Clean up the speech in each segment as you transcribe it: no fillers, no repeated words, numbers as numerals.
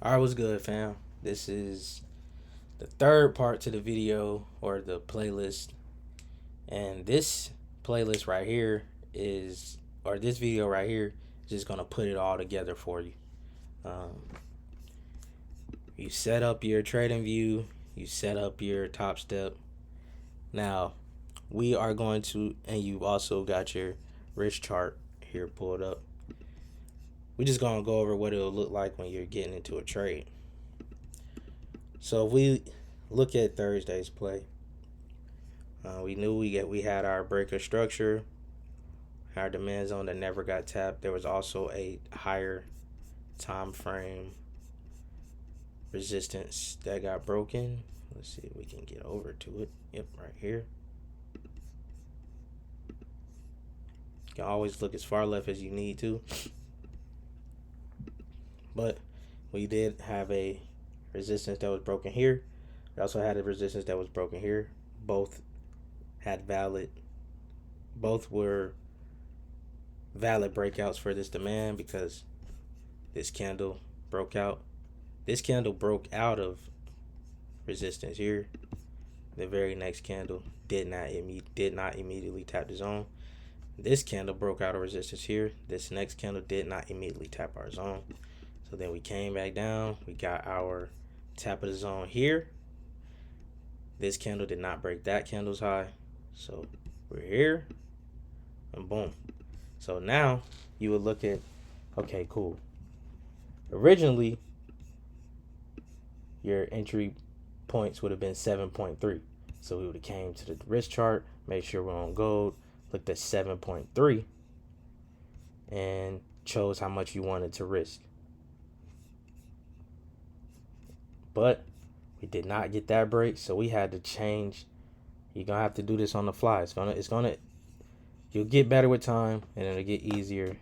All right, what's good, fam? This is the third part to the video or the playlist, and this playlist right here is, or this video right here, is just gonna put it all together for you. Um, you set up your trading view, you set up your top step. Now, we are going to, and you also got your risk chart here pulled up. We're just gonna go over what it'll look like when you're getting into a trade. So if we look at Thursday's play, we knew we had our breaker structure, our demand zone that never got tapped. There was also a higher time frame resistance that got broken. Let's see if we can get over to it. Yep, right here. You can always look as far left as you need to. But we did have a resistance that was broken here. We also had a resistance that was broken here. Both had both were valid breakouts for this demand because this candle broke out. This candle broke out of resistance here. The very next candle did not immediately tap the zone. This candle broke out of resistance here. This next candle did not immediately tap our zone. So then we came back down. We got our tap of the zone here. This candle did not break that candle's high. So we're here. And boom. So now you would look at, okay, cool. Originally, your entry points would have been 7.3. So we would have came to the risk chart, made sure we're on gold, looked at 7.3, and chose how much you wanted to risk. But we did not get that break, so we had to change. You're gonna have to do this on the fly. You'll get better with time and it'll get easier.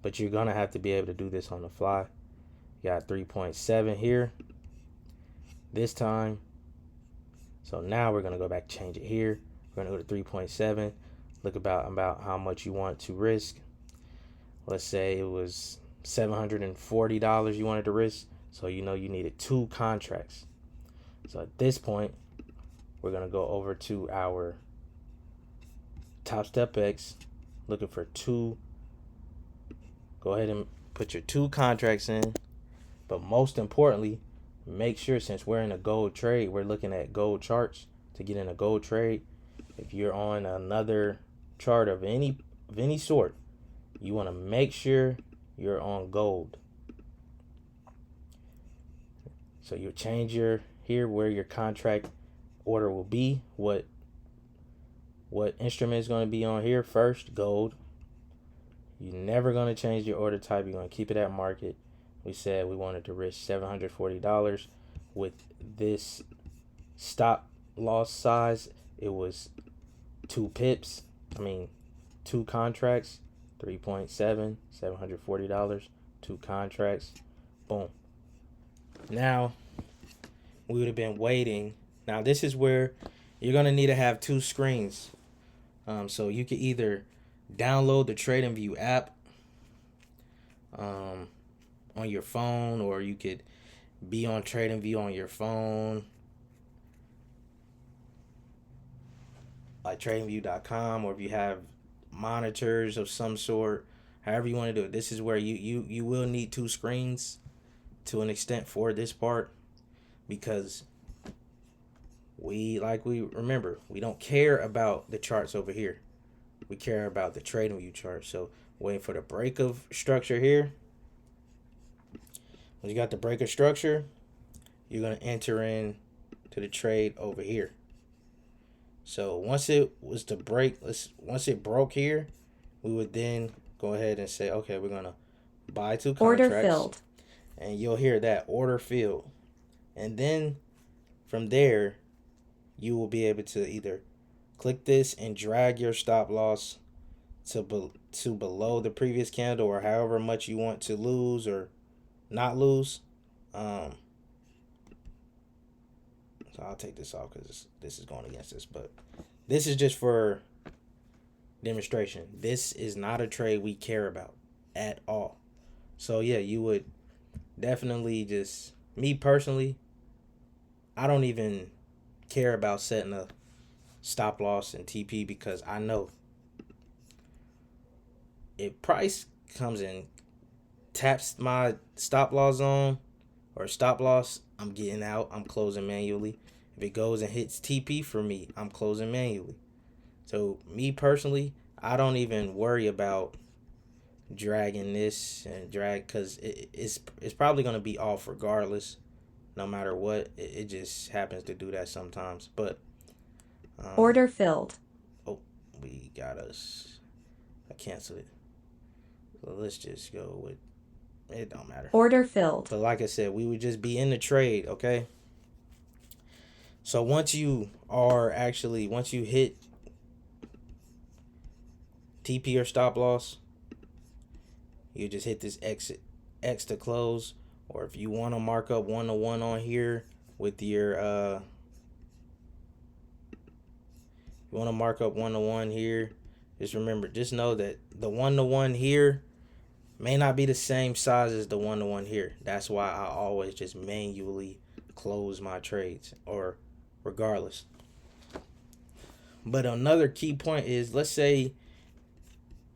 But you're gonna have to be able to do this on the fly. You got 3.7 here this time. So now we're gonna go back, change it here. We're gonna go to 3.7. Look about how much you want to risk. Let's say it was $740 you wanted to risk. So you know you needed 2 contracts. So at this point, we're gonna go over to our Topstep X, looking for 2. Go ahead and put your 2 contracts in. But most importantly, make sure, since we're in a gold trade, we're looking at gold charts to get in a gold trade. If you're on another chart of any sort, you want to make sure you're on gold. So you change here where your contract order will be, what instrument is going to be on here first, gold. You're never going to change your order type. You're going to keep it at market. We said we wanted to risk $740 with this stop loss size. It was 2 pips. 2 contracts, 3.7, $740, 2 contracts. Boom. Now, we would have been waiting. Now, this is where you're going to need to have 2 screens. So you can either download the TradingView app on your phone, or you could be on TradingView on your phone, like tradingview.com, or if you have monitors of some sort, however you want to do it. This is where you will need 2 screens to an extent for this part, because we remember, we don't care about the charts over here. We care about the TradingView chart. So waiting for the break of structure here. When you got the break of structure, you're going to enter in to the trade over here. So once it was to break, once it broke here, we would then go ahead and say, okay, we're going to buy 2 contracts. Order filled. And you'll hear that, order filled. And then from there, you will be able to either click this and drag your stop loss to below the previous candle, or however much you want to lose or not lose. So I'll take this off because this is going against this. But this is just for demonstration. This is not a trade we care about at all. So yeah, you would definitely just me personally, I don't even care about setting a stop loss and TP because I know if price comes in, taps my stop loss zone or stop loss, I'm getting out. I'm closing manually. If it goes and hits TP for me, I'm closing manually. So me personally, I don't even worry about dragging this and drag because it's probably gonna be off regardless, no matter what. It just happens to do that sometimes. But Order filled. oh, we got us. I canceled it. So let's just go with it. Don't matter. Order filled. But like I said, we would just be in the trade, okay? So once you hit TP or stop loss, you just hit this exit X to close. Or if you want to mark up 1-to-1 on here with your you want to mark up 1-to-1 here, just know that the 1-to-1 here may not be the same size as the 1-to-1 here. That's why I always just manually close my trades, or regardless. But another key point is, let's say,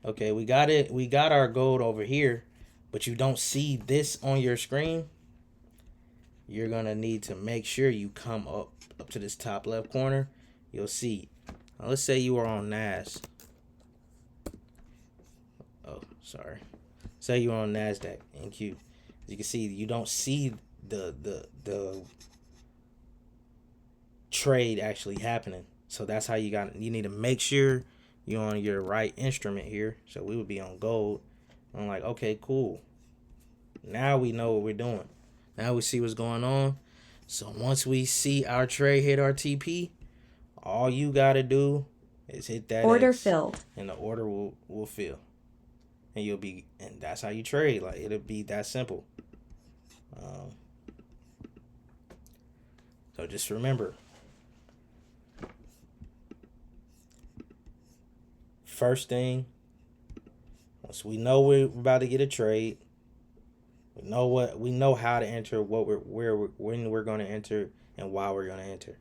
okay, we got our gold over here, but you don't see this on your screen. You're gonna need to make sure you come up to this top left corner. You'll see. Now, let's say you are on NAS. Oh, sorry. Say you're on NASDAQ NQ. As you can see, you don't see the trade actually happening. So that's how you need to make sure you're on your right instrument here. So we would be on gold. I'm like, okay, cool. Now we know what we're doing. Now we see what's going on. So once we see our trade hit our TP, all you gotta do is hit that Order X, filled. and the order will fill, and that's how you trade. Like, it'll be that simple. Um, so just remember, first thing, once we know we're about to get a trade, we know how to enter, when we're going to enter, and why we're going to enter.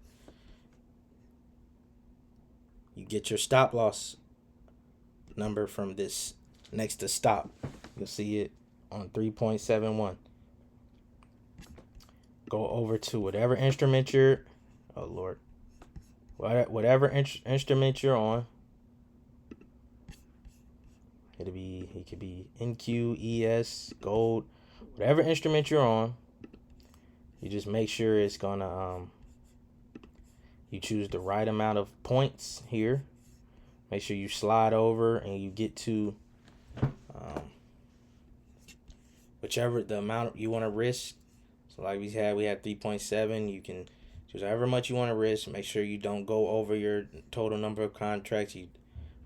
You get your stop loss number from this next to stop. You'll see it on 3.71. Go over to whatever instrument whatever instrument you're on. It could be NQ, ES, gold, whatever instrument you're on. You just make sure it's gonna you choose the right amount of points here. Make sure you slide over and you get to whichever the amount you want to risk. So like we had 3.7. You can choose however much you want to risk. Make sure you don't go over your total number of contracts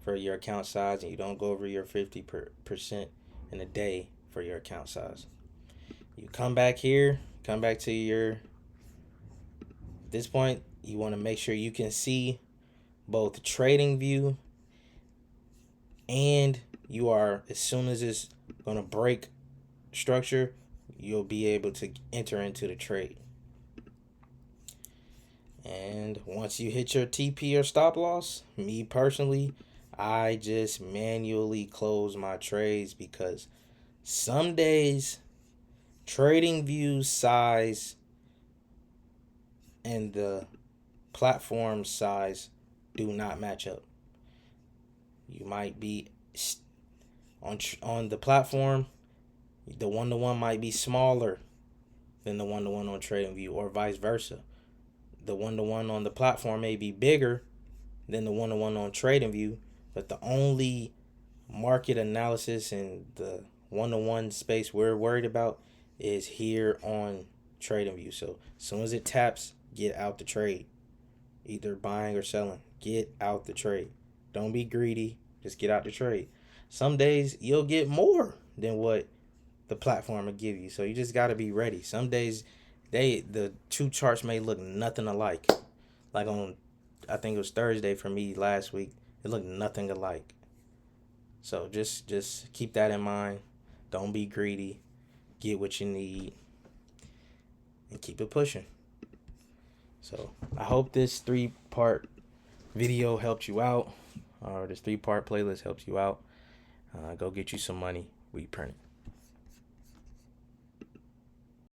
for your account size, and you don't go over your 50% in a day for your account size. You come back here, come back to at this point, you want to make sure you can see both trading view, and as soon as it's going to break structure, you'll be able to enter into the trade. And once you hit your TP or stop loss, me personally, I just manually close my trades, because some days trading view size and the platform size do not match up. You might be on the platform, the 1-to-1 might be smaller than the 1-to-1 on TradingView, or vice versa. The 1-to-1 on the platform may be bigger than the 1-to-1 on TradingView, but the only market analysis and the 1-to-1 space we're worried about is here on TradingView. So as soon as it taps, get out the trade. Either buying or selling. Get out the trade. Don't be greedy. Just get out the trade. Some days you'll get more than what the platform will give you. So you just got to be ready. Some days the two charts may look nothing alike. Like on, I think it was Thursday for me last week, it looked nothing alike. So just keep that in mind. Don't be greedy. get what you need, and keep it pushing. So I hope this 3-part video helped you out, or this 3-part playlist helps you out. Go get you some money. We print it.